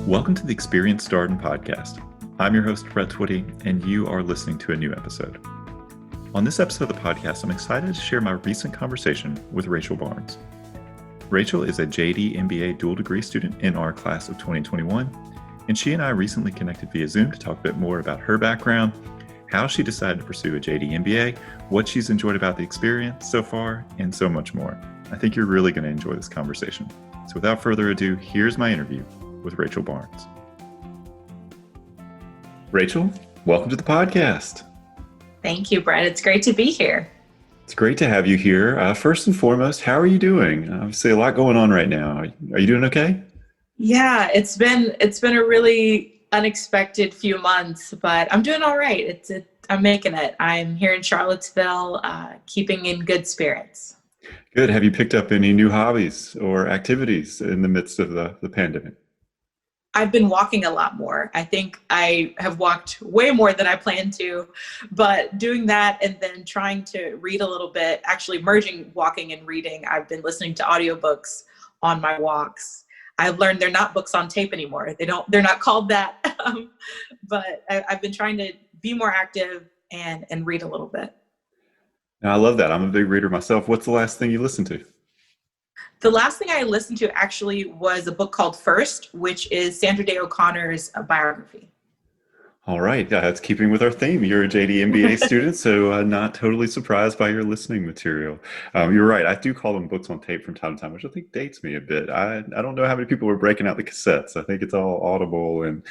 Welcome to the Experience Darden podcast. I'm your host, Brett Twitty, and you are listening to a new episode. On this episode of the podcast, I'm excited to share my recent conversation with Rachel Barnes. Rachel is a JD MBA dual degree student in our class of 2021, and she and I recently connected via Zoom to talk a bit more about her background, how she decided to pursue a JD MBA, what she's enjoyed about the experience so far, and so much more. I think you're really going to enjoy this conversation. So without further ado, here's my interview with Rachel Barnes. Rachel, welcome to the podcast. Thank you, Brett. It's great to be here. It's great to have you here. First and foremost, how are you doing? Obviously, a lot going on right now. Are you doing okay? Yeah, it's been a really unexpected few months, but I'm doing all right. I'm making it. I'm here in Charlottesville, keeping in good spirits. Good. Have you picked up any new hobbies or activities in the midst of the pandemic? I've been walking a lot more. I think I have walked way more than I planned to, but doing that and then trying to read a little bit, actually merging walking and reading. I've been listening to audiobooks on my walks. I've learned they're not books on tape anymore. They're not called that. But I've been trying to be more active and read a little bit. I love that. I'm a big reader myself. What's the last thing you listened to? The last thing I listened to actually was a book called First, which is Sandra Day O'Connor's biography. All right. That's keeping with our theme. You're a JD MBA student, so not totally surprised by your listening material. You're right. I do call them books on tape from time to time, which I think dates me a bit. I don't know how many people were breaking out the cassettes. I think it's all audible and,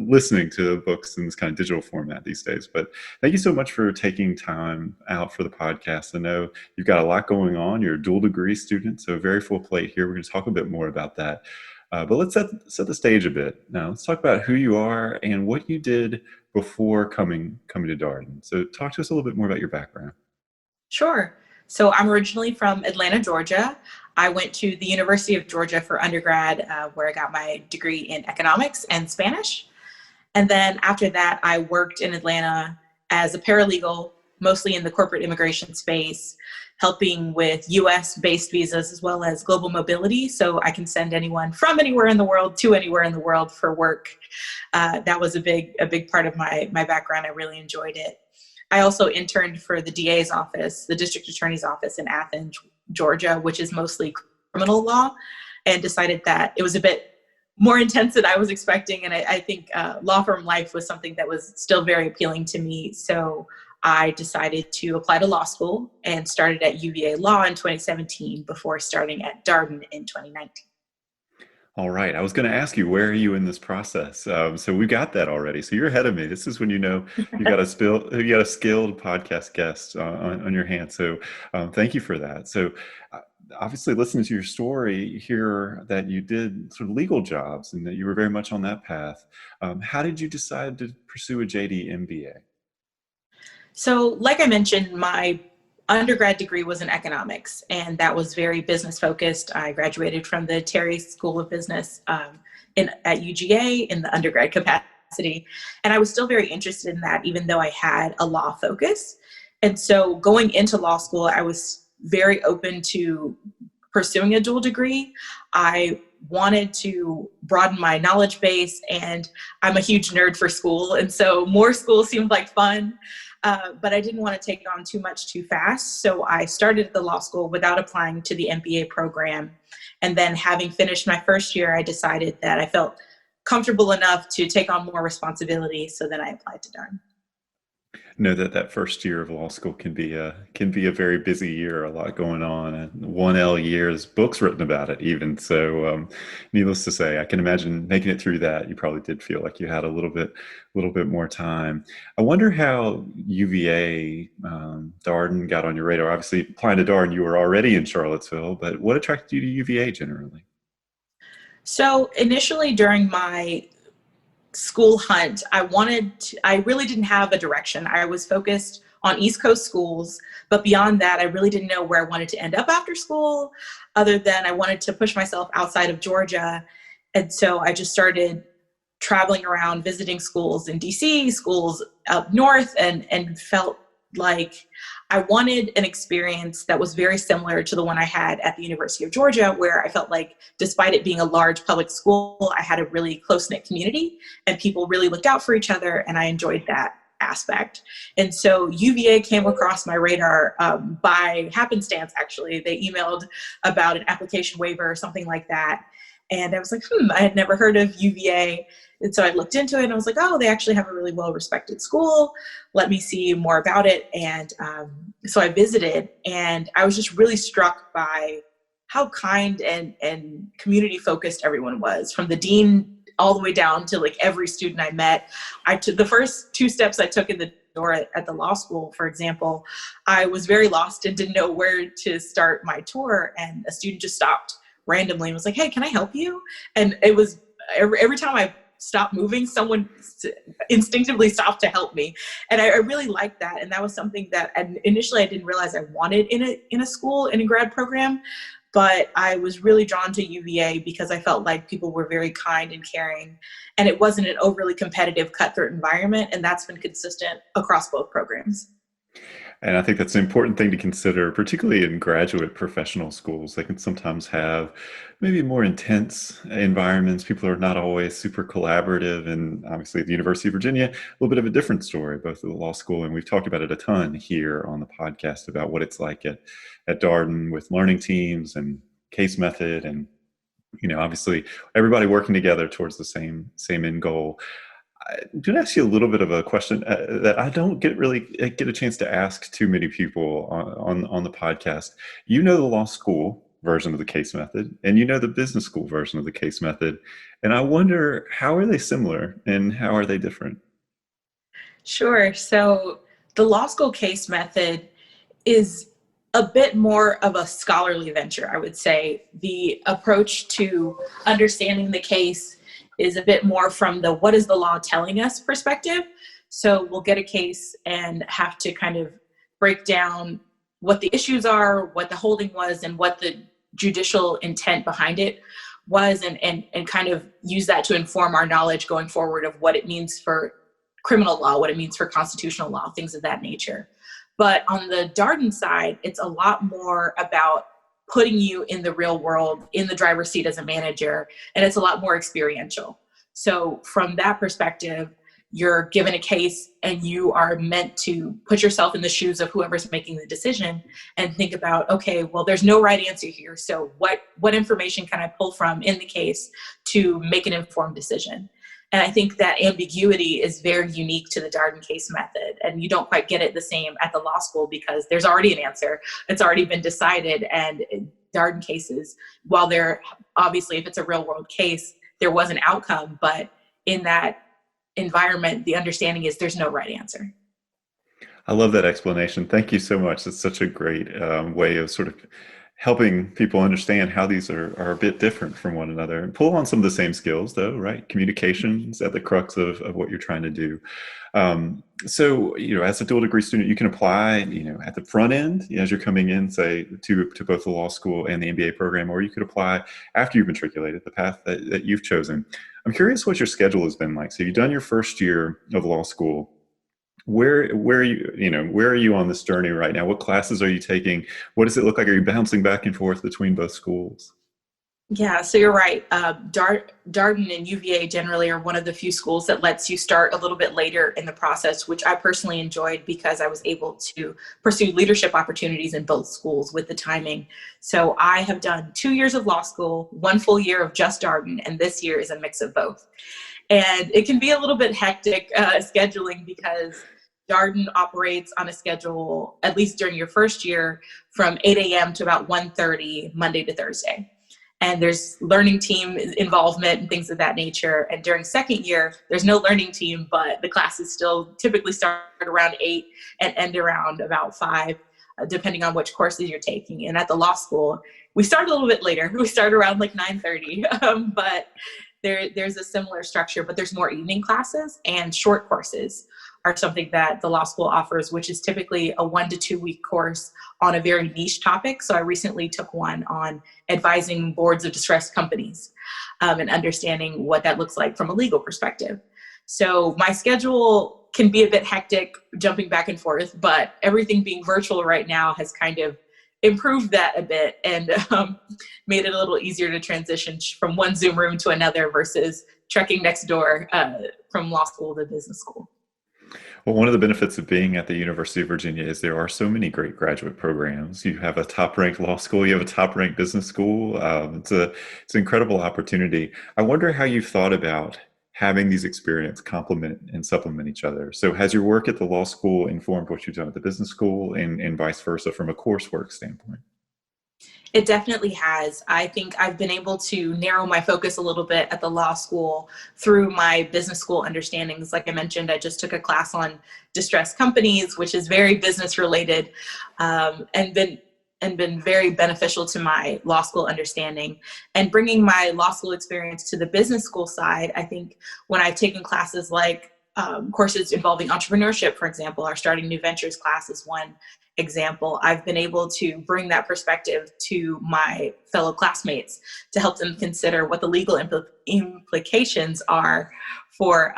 listening to books in this kind of digital format these days. But thank you so much for taking time out for the podcast. I know you've got a lot going on. You're a dual degree student, so very full plate here. We're going to talk a bit more about that. But let's set the stage a bit. Now, let's talk about who you are and what you did before coming to Darden. So talk to us a little bit more about your background. Sure. So I'm originally from Atlanta, Georgia. I went to the University of Georgia for undergrad, where I got my degree in economics and Spanish. And then after that, I worked in Atlanta as a paralegal, mostly in the corporate immigration space, helping with US-based visas as well as global mobility. So I can send anyone from anywhere in the world to anywhere in the world for work. That was a big part of my background. I really enjoyed it. I also interned for the DA's office, the district attorney's office in Athens, Georgia, which is mostly criminal law, and decided that it was a bit more intense than I was expecting. And I think law firm life was something that was still very appealing to me. So I decided to apply to law school and started at UVA Law in 2017 before starting at Darden in 2019. All right. I was going to ask you, where are you in this process? So we got that already. So you're ahead of me. This is when you got a skilled podcast guest on your hands. So thank you for that. So obviously, listening to your story, hear that you did sort of legal jobs and that you were very much on that path. How did you decide to pursue a JD MBA? So like I mentioned, my undergrad degree was in economics, and that was very business focused. I graduated from the Terry School of Business at UGA in the undergrad capacity. And I was still very interested in that, even though I had a law focus. And so going into law school, I was very open to pursuing a dual degree. I wanted to broaden my knowledge base, and I'm a huge nerd for school. And so more school seemed like fun. But I didn't want to take on too much too fast. So I started at the law school without applying to the MBA program. And then having finished my first year, I decided that I felt comfortable enough to take on more responsibility. So then I applied to Darden. Know that first year of law school can be a very busy year, a lot going on, and 1L years, books written about it even. So needless to say, I can imagine making it through that. You probably did feel like you had a little bit more time. I wonder how UVA, Darden got on your radar. Obviously, applying to Darden, you were already in Charlottesville, but what attracted you to UVA generally? So initially during my school hunt, I really didn't have a direction. I was focused on East Coast schools, but beyond that, I really didn't know where I wanted to end up after school, other than I wanted to push myself outside of Georgia. And so I just started traveling around, visiting schools in DC, schools up north, and felt like I wanted an experience that was very similar to the one I had at the University of Georgia, where I felt like despite it being a large public school, I had a really close-knit community and people really looked out for each other, and I enjoyed that aspect. And so UVA came across my radar by happenstance, actually. They emailed about an application waiver or something like that. And I was like, I had never heard of UVA. And so I looked into it and I was like, oh, they actually have a really well-respected school. Let me see more about it. And so I visited, and I was just really struck by how kind and community-focused everyone was, from the dean all the way down to like every student I met. I took the first 2 steps I took in the door at the law school, for example, I was very lost and didn't know where to start my tour. And a student just stopped randomly and was like, hey, can I help you? And it was every time I stopped moving, someone instinctively stopped to help me. And I really liked that. And that was something that initially I didn't realize I wanted in a school, in a grad program. But I was really drawn to UVA because I felt like people were very kind and caring, and it wasn't an overly competitive, cutthroat environment. And that's been consistent across both programs. And I think that's an important thing to consider, particularly in graduate professional schools. They can sometimes have maybe more intense environments. People are not always super collaborative. And obviously, at the University of Virginia, a little bit of a different story, both at the law school. And we've talked about it a ton here on the podcast about what it's like at Darden with learning teams and case method. And, obviously, everybody working together towards the same end goal. I'm going to ask you a little bit of a question that I don't get a chance to ask too many people on the podcast. You know the law school version of the case method, and you know the business school version of the case method. And I wonder, how are they similar and how are they different? Sure. So the law school case method is a bit more of a scholarly venture, I would say. The approach to understanding the case is a bit more from the what is the law telling us perspective. So we'll get a case and have to kind of break down what the issues are, what the holding was, and what the judicial intent behind it was, and kind of use that to inform our knowledge going forward of what it means for criminal law, what it means for constitutional law, things of that nature. But on the Darden side, it's a lot more about putting you in the real world, in the driver's seat as a manager, and it's a lot more experiential. So from that perspective, you're given a case and you are meant to put yourself in the shoes of whoever's making the decision and think about, okay, well, there's no right answer here. So what information can I pull from in the case to make an informed decision? And I think that ambiguity is very unique to the Darden case method. And you don't quite get it the same at the law school because there's already an answer. It's already been decided. And Darden cases, while they're obviously, if it's a real world case, there was an outcome. But in that environment, the understanding is there's no right answer. I love that explanation. Thank you so much. It's such a great way of sort of helping people understand how these are a bit different from one another and pull on some of the same skills though, right? Communication is at the crux of what you're trying to do. So, as a dual degree student, you can apply, at the front end as you're coming in, say to both the law school and the MBA program, or you could apply after you've matriculated, the path that you've chosen. I'm curious what your schedule has been like. So you've done your first year of law school. Where are you on this journey right now? What classes are you taking? What does it look like? Are you bouncing back and forth between both schools? Yeah, so you're right. Darden and UVA generally are one of the few schools that lets you start a little bit later in the process, which I personally enjoyed because I was able to pursue leadership opportunities in both schools with the timing. So I have done 2 years of law school, 1 full year of just Darden, and this year is a mix of both. And it can be a little bit hectic scheduling because Darden operates on a schedule, at least during your first year, from 8 a.m. to about 1:30 Monday to Thursday. And there's learning team involvement and things of that nature. And during second year, there's no learning team, but the classes still typically start around 8 and end around about 5, depending on which courses you're taking. And at the law school, we start a little bit later. We start around like 9:30, but there's a similar structure, but there's more evening classes, and short courses are something that the law school offers, which is typically a 1 to 2 week course on a very niche topic. So I recently took one on advising boards of distressed companies and understanding what that looks like from a legal perspective. So my schedule can be a bit hectic jumping back and forth, but everything being virtual right now has kind of improved that a bit and made it a little easier to transition from one Zoom room to another versus trekking next door from law school to business school. Well, one of the benefits of being at the University of Virginia is there are so many great graduate programs. You have a top-ranked law school, you have a top-ranked business school. It's an incredible opportunity. I wonder how you thought about having these experiences complement and supplement each other. So has your work at the law school informed what you've done at the business school and vice versa from a coursework standpoint? It definitely has. I think I've been able to narrow my focus a little bit at the law school through my business school understandings. Like I mentioned, I just took a class on distressed companies, which is very business related, and been very beneficial to my law school understanding. And bringing my law school experience to the business school side, I think when I've taken classes like courses involving entrepreneurship, for example, our Starting New Ventures class is one example. I've been able to bring that perspective to my fellow classmates to help them consider what the legal implications are for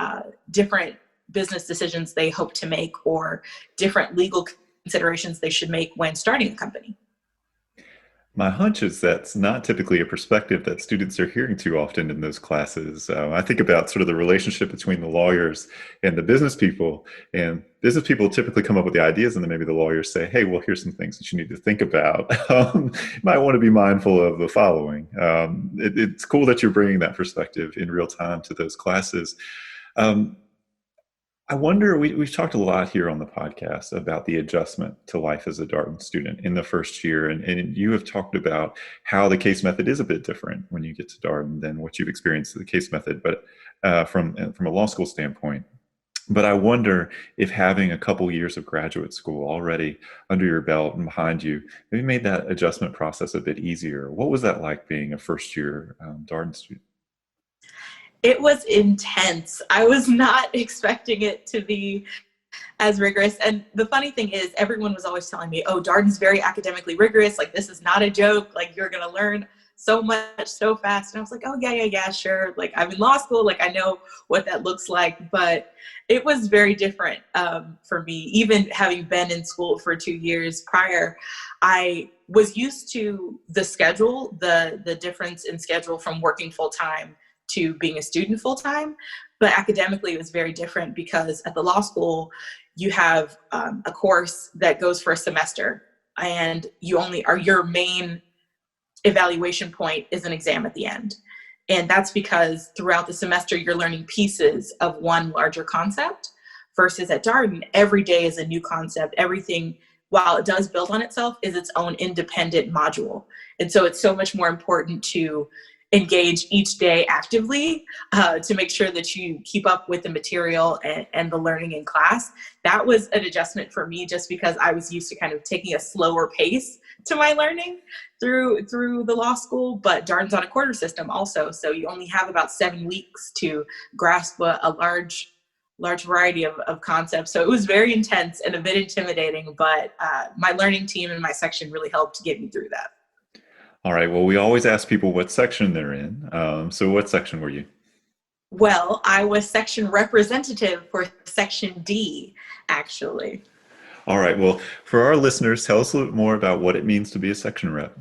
different business decisions they hope to make or different legal considerations they should make when starting a company. My hunch is that's not typically a perspective that students are hearing too often in those classes. I think about sort of the relationship between the lawyers and the business people, and business people typically come up with the ideas, and then maybe the lawyers say, "Hey, well, here's some things that you need to think about. You might want to be mindful of the following." It's cool that you're bringing that perspective in real time to those classes. Um, I wonder, we've talked a lot here on the podcast about the adjustment to life as a Darden student in the first year. And you have talked about how the case method is a bit different when you get to Darden than what you've experienced in the case method, but from a law school standpoint. But I wonder if having a couple years of graduate school already under your belt and behind you maybe made that adjustment process a bit easier. What was that like being a first year Darden student? It was intense. I was not expecting it to be as rigorous. And the funny thing is, everyone was always telling me, oh, Darden's very academically rigorous. Like, this is not a joke. Like, you're going to learn so much so fast. And I was like, oh, yeah, sure. Like, I'm in law school. Like, I know what that looks like. But it was very different for me. Even having been in school for 2 years prior, I was used to the schedule, the difference in schedule from working full time to being a student full time. But academically, it was very different because at the law school, you have a course that goes for a semester, and you only are your main evaluation point is an exam at the end. And that's because throughout the semester, you're learning pieces of one larger concept versus at Darden, every day is a new concept. Everything, while it does build on itself, is its own independent module. And so it's so much more important to engage each day actively to make sure that you keep up with the material and the learning in class. That was an adjustment for me just because I was used to kind of taking a slower pace to my learning through the law school, but Darden's on a quarter system also. So you only have about 7 weeks to grasp a large variety of concepts. So it was very intense and a bit intimidating, but my learning team and my section really helped get me through that. All right. Well, we always ask people what section they're in. So what section were you? Well, I was section representative for section D, actually. All right. Well, for our listeners, tell us a little bit more about what it means to be a section rep.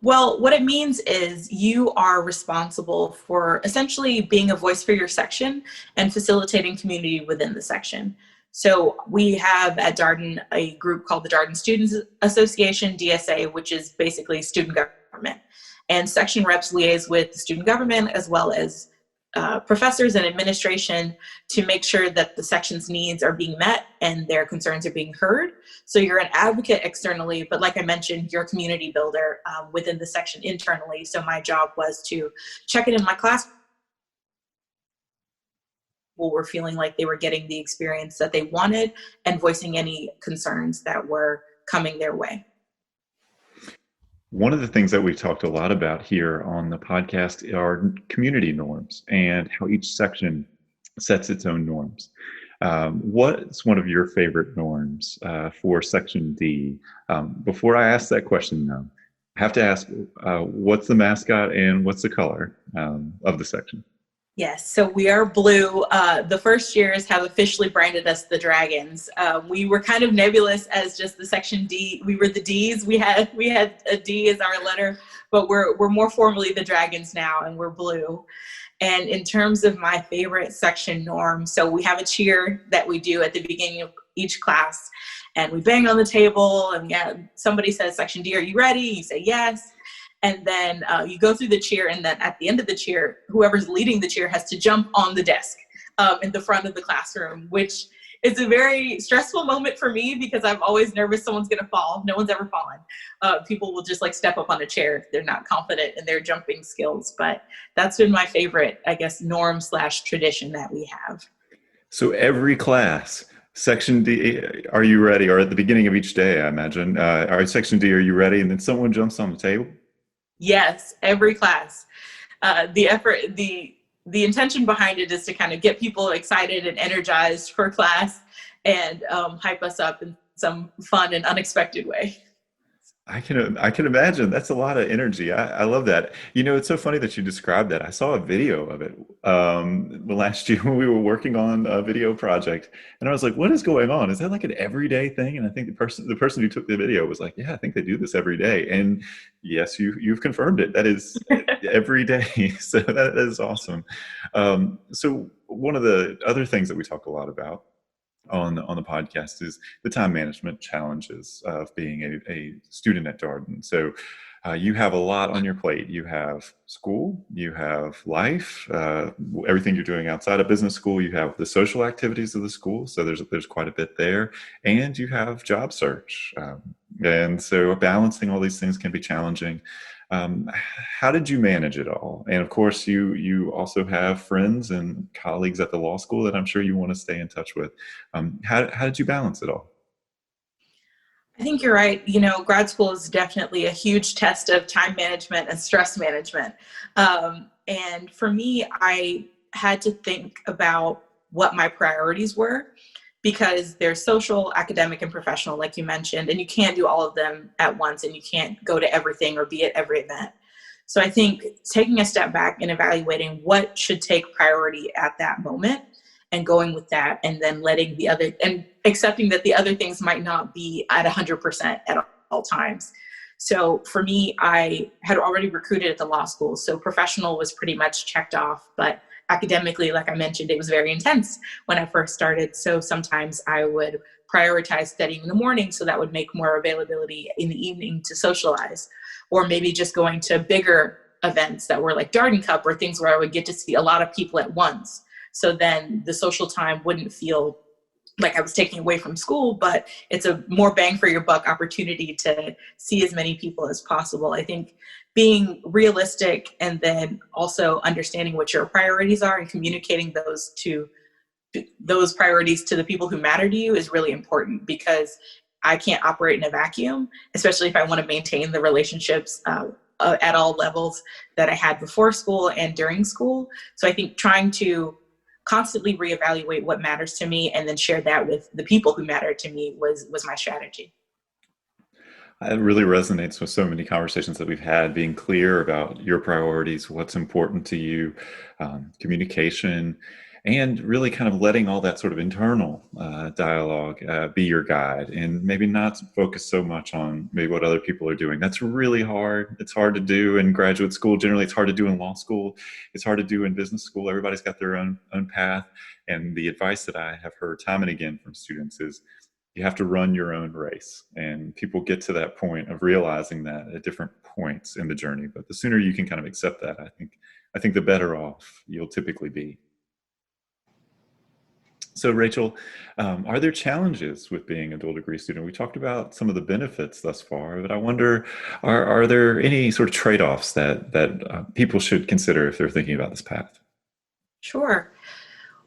Well, what it means is you are responsible for essentially being a voice for your section and facilitating community within the section. So we have at Darden a group called the Darden Students Association, DSA, which is basically student government. And section reps liaise with the student government as well as professors and administration to make sure that the section's needs are being met and their concerns are being heard. So you're an advocate externally, but like I mentioned, you're a community builder within the section internally. So my job was to check it in my class. People were feeling like they were getting the experience that they wanted and voicing any concerns that were coming their way. One of the things that we've talked a lot about here on the podcast are community norms and how each section sets its own norms. What's one of your favorite norms for Section D? Before I ask that question, though, I have to ask, what's the mascot and what's the color of the section? Yes, so we are blue. The first years have officially branded us the Dragons. We were kind of nebulous as just the section D. We were the Ds. We had a D as our letter, but we're more formally the Dragons now, and we're blue. And in terms of my favorite section norm, so we have a cheer that we do at the beginning of each class, and we bang on the table, and yeah, somebody says, "Section D, are you ready?" You say yes. And then you go through the cheer, and then at the end of the cheer, whoever's leading the cheer has to jump on the desk in the front of the classroom, which is a very stressful moment for me because I'm always nervous someone's going to fall. No one's ever fallen. People will just like step up on a chair if they're not confident in their jumping skills. But that's been my favorite, I guess, norm / tradition that we have. So every class, section D, are you ready? Or at the beginning of each day, I imagine. All right, section D, are you ready? And then someone jumps on the table. Yes, every class. The intention behind it is to kind of get people excited and energized for class and hype us up in some fun and unexpected way. I can imagine that's a lot of energy. I love that. You know, it's so funny that you described that. I saw a video of it last year when we were working on a video project, and I was like, "What is going on? Is that like an everyday thing?" And I think the person who took the video was like, "Yeah, I think they do this every day." And yes, you've confirmed it. That is every day. So that is awesome. So one of the other things that we talk a lot about on the podcast is the time management challenges of being a student at Darden. So you have a lot on your plate. You have school, you have life, everything you're doing outside of business school. You have the social activities of the school. So there's quite a bit there, and you have job search. And so balancing all these things can be challenging. How did you manage it all? And of course, you also have friends and colleagues at the law school that I'm sure you want to stay in touch with. How did you balance it all? I think you're right. You know, grad school is definitely a huge test of time management and stress management. And for me, I had to think about what my priorities were because they're social, academic, and professional, like you mentioned, and you can't do all of them at once and you can't go to everything or be at every event. So I think taking a step back and evaluating what should take priority at that moment and going with that, and then letting the other, and accepting that the other things might not be at 100% at all times. So for me, I had already recruited at the law school. So professional was pretty much checked off, but academically, like I mentioned, it was very intense when I first started. So sometimes I would prioritize studying in the morning, so that would make more availability in the evening to socialize, or maybe just going to bigger events that were like Darden Cup or things where I would get to see a lot of people at once. So then the social time wouldn't feel like I was taking away from school, but it's a more bang for your buck opportunity to see as many people as possible. I think being realistic and then also understanding what your priorities are and communicating those priorities to the people who matter to you is really important, because I can't operate in a vacuum, especially if I want to maintain the relationships at all levels that I had before school and during school. So I think trying to constantly reevaluate what matters to me and then share that with the people who matter to me was my strategy. It really resonates with so many conversations that we've had, being clear about your priorities, what's important to you, communication, and really kind of letting all that sort of internal dialogue be your guide, and maybe not focus so much on maybe what other people are doing. That's really hard. It's hard to do in graduate school. Generally, it's hard to do in law school. It's hard to do in business school. Everybody's got their own path. And the advice that I have heard time and again from students is you have to run your own race. And people get to that point of realizing that at different points in the journey. But the sooner you can kind of accept that, I think the better off you'll typically be. So, Rachel, are there challenges with being a dual degree student? We talked about some of the benefits thus far, but I wonder, are there any sort of trade-offs that people should consider if they're thinking about this path? Sure.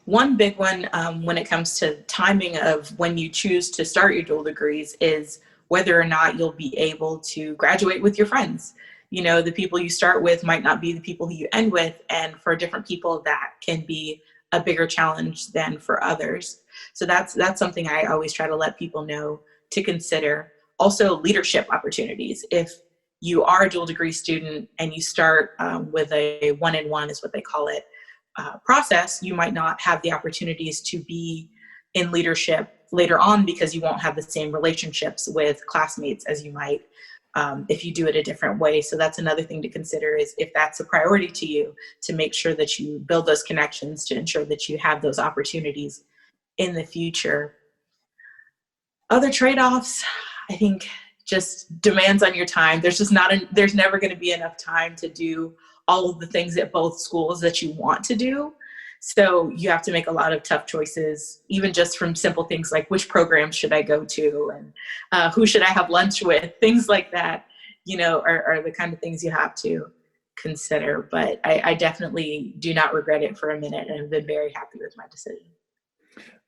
One big one when it comes to timing of when you choose to start your dual degrees is whether or not you'll be able to graduate with your friends. You know, the people you start with might not be the people who you end with, and for different people that can be a bigger challenge than for others. So that's something I always try to let people know to consider. Also, leadership opportunities. If you are a dual degree student and you start with a one-in-one is what they call it, process, you might not have the opportunities to be in leadership later on because you won't have the same relationships with classmates as you might if you do it a different way. So that's another thing to consider, is if that's a priority to you, to make sure that you build those connections to ensure that you have those opportunities in the future. Other trade-offs, I think, just demands on your time. There's never going to be enough time to do all of the things at both schools that you want to do. So you have to make a lot of tough choices, even just from simple things like which programs should I go to, and who should I have lunch with, things like that, are the kind of things you have to consider. But I definitely do not regret it for a minute, and have been very happy with my decision.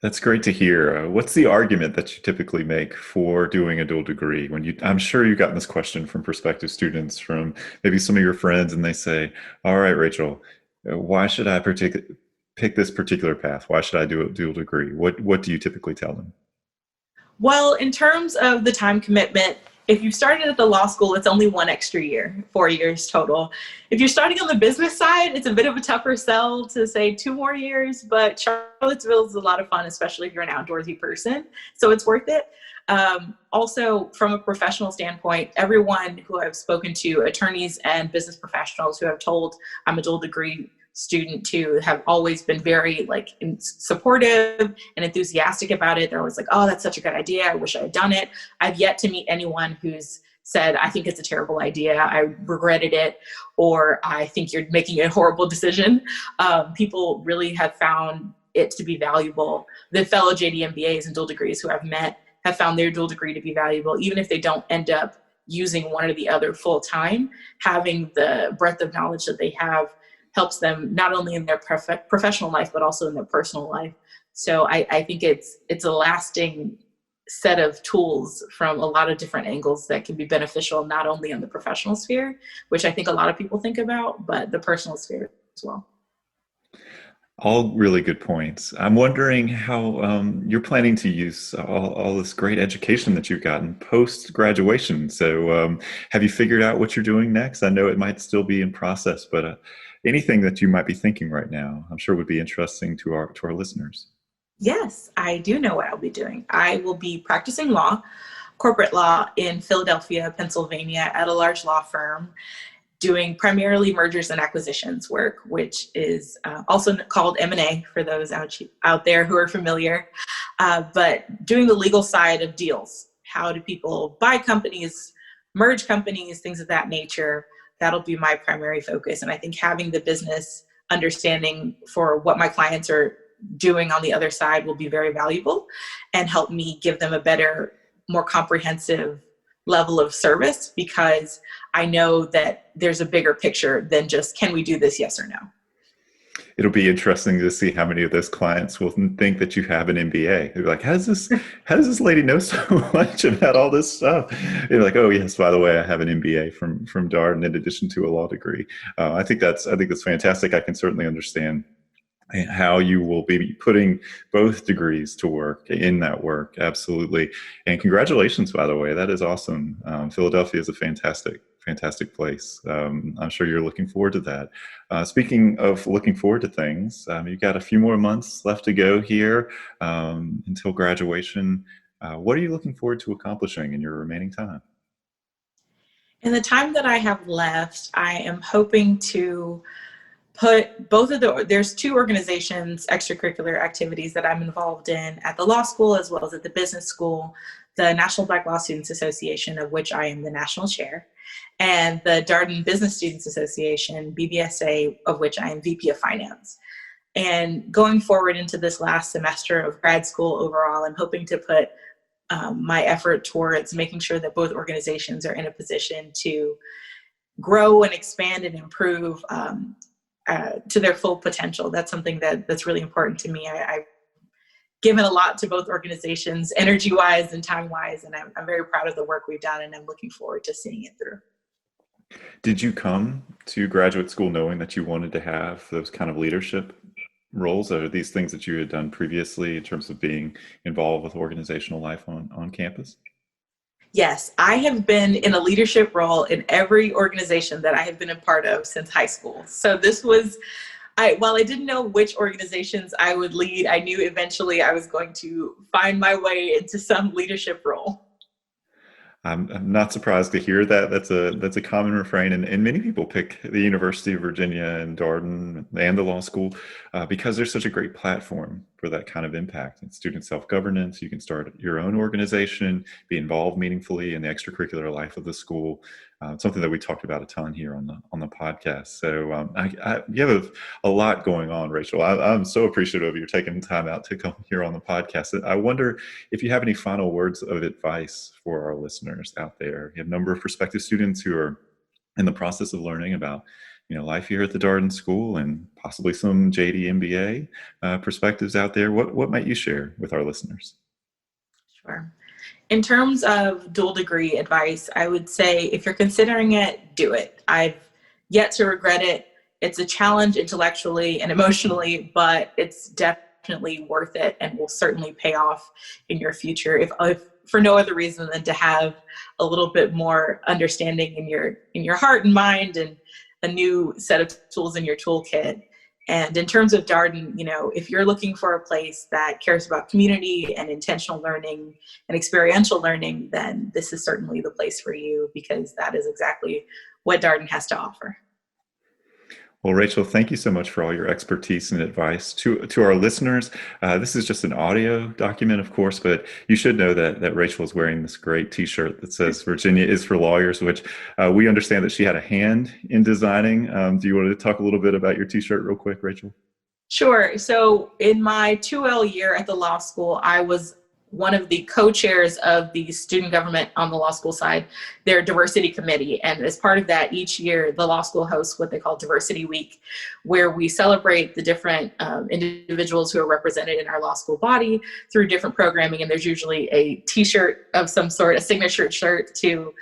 That's great to hear. What's the argument that you typically make for doing a dual degree? I'm sure you've gotten this question from prospective students, from maybe some of your friends, and they say, "All right, Rachel, why should I pick this particular path? Why should I do a dual degree?" What do you typically tell them? Well, in terms of the time commitment, if you started at the law school, it's only one extra year, 4 years total. If you're starting on the business side, it's a bit of a tougher sell to say 2 more years, but Charlottesville is a lot of fun, especially if you're an outdoorsy person. So it's worth it. Also, from a professional standpoint, everyone who I've spoken to, attorneys and business professionals who have told I'm a dual degree student too, have always been very supportive and enthusiastic about it. They're always like, "Oh, that's such a good idea. I wish I had done it." I've yet to meet anyone who's said, "I think it's a terrible idea. I regretted it," or "I think you're making a horrible decision." People really have found it to be valuable. The fellow JD MBAs and dual degrees who I've met have found their dual degree to be valuable, even if they don't end up using one or the other full time. Having the breadth of knowledge that they have helps them not only in their professional life, but also in their personal life. So I think it's a lasting set of tools from a lot of different angles that can be beneficial, not only in the professional sphere, which I think a lot of people think about, but the personal sphere as well. All really good points. I'm wondering how you're planning to use all this great education that you've gotten post graduation. So, have you figured out what you're doing next? I know it might still be in process, but anything that you might be thinking right now, I'm sure would be interesting to our listeners. Yes, I do know what I'll be doing. I will be practicing law, corporate law, in Philadelphia, Pennsylvania, at a large law firm, doing primarily mergers and acquisitions work, which is also called M&A for those out there who are familiar, but doing the legal side of deals. How do people buy companies, merge companies, things of that nature? That'll be my primary focus. And I think having the business understanding for what my clients are doing on the other side will be very valuable and help me give them a better, more comprehensive level of service, because I know that there's a bigger picture than just, can we do this, yes or no? It'll be interesting to see how many of those clients will think that you have an MBA. They're like, how does this lady know so much about all this stuff? You're like, "Oh yes, by the way, I have an MBA from Darden in addition to a law degree." I think that's fantastic. I can certainly understand how you will be putting both degrees to work in that work. Absolutely. And congratulations, by the way. That is awesome. Philadelphia is a fantastic place. I'm sure you're looking forward to that. Speaking of looking forward to things, you've got a few more months left to go here until graduation. What are you looking forward to accomplishing in your remaining time? In the time that I have left, I am hoping to put there's two organizations, extracurricular activities that I'm involved in at the law school as well as at the business school: the National Black Law Students Association, of which I am the national chair, and the Darden Business Students Association, BBSA, of which I am VP of Finance. And going forward into this last semester of grad school overall, I'm hoping to put my effort towards making sure that both organizations are in a position to grow and expand and improve to their full potential. That's something that's really important to me. I've given a lot to both organizations, energy-wise and time-wise, and I'm very proud of the work we've done, and I'm looking forward to seeing it through. Did you come to graduate school knowing that you wanted to have those kind of leadership roles? Are these things that you had done previously in terms of being involved with organizational life on campus? Yes, I have been in a leadership role in every organization that I have been a part of since high school. So this was While I didn't know which organizations I would lead, I knew eventually I was going to find my way into some leadership role. I'm not surprised to hear that. That's a common refrain, and many people pick the University of Virginia and Darden and the law school because there's such a great platform for that kind of impact. And student self-governance, you can start your own organization, be involved meaningfully in the extracurricular life of the school. Something that we talked about a ton here on the podcast. So you have a lot going on, Rachel. I'm so appreciative of you taking time out to come here on the podcast. I wonder if you have any final words of advice for our listeners out there. You have a number of prospective students who are in the process of learning about life here at the Darden School and possibly some JD MBA perspectives out there. What might you share with our listeners? Sure. In terms of dual degree advice, I would say if you're considering it, do it. I've yet to regret it. It's a challenge intellectually and emotionally, but it's definitely worth it and will certainly pay off in your future if for no other reason than to have a little bit more understanding in your heart and mind and a new set of tools in your toolkit. And in terms of Darden, if you're looking for a place that cares about community and intentional learning and experiential learning, then this is certainly the place for you because that is exactly what Darden has to offer. Well, Rachel, thank you so much for all your expertise and advice. To our listeners, this is just an audio document, of course, but you should know that Rachel is wearing this great T-shirt that says "Virginia is for lawyers," which we understand that she had a hand in designing. Do you want to talk a little bit about your T-shirt real quick, Rachel? Sure. So in my 2L year at the law school, I was one of the co-chairs of the student government on the law school side, their diversity committee. And as part of that, each year, the law school hosts what they call Diversity Week, where we celebrate the different individuals who are represented in our law school body through different programming. And there's usually a T-shirt of some sort, a signature shirt to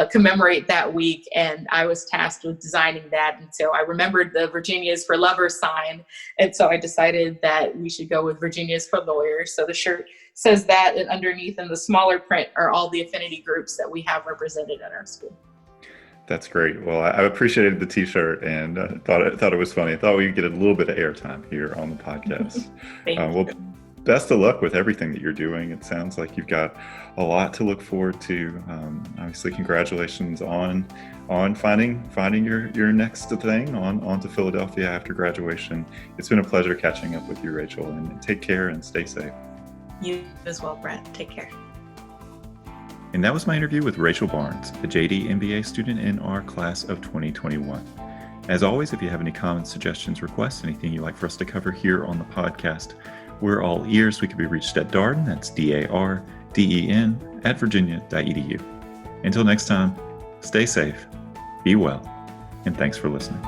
commemorate that week. And I was tasked with designing that. And so I remembered the Virginia's for Lovers sign. And so I decided that we should go with Virginia's for Lawyers. So the shirt says that, and underneath in the smaller print are all the affinity groups that we have represented at our school. That's great. Well, I appreciated the T-shirt and thought it was funny. I thought we'd get a little bit of airtime here on the podcast. Thank you. Well, best of luck with everything that you're doing. It sounds like you've got a lot to look forward to. Obviously, congratulations on finding your next thing on to Philadelphia after graduation. It's been a pleasure catching up with you, Rachel, and take care and stay safe. You as well, Brett. Take care. And that was my interview with Rachel Barnes, a JD MBA student in our class of 2021. As always, if you have any comments, suggestions, requests, anything you'd like for us to cover here on the podcast, we're all ears. We can be reached at Darden, that's DARDEN, @virginia.edu. Until next time, stay safe, be well, and thanks for listening.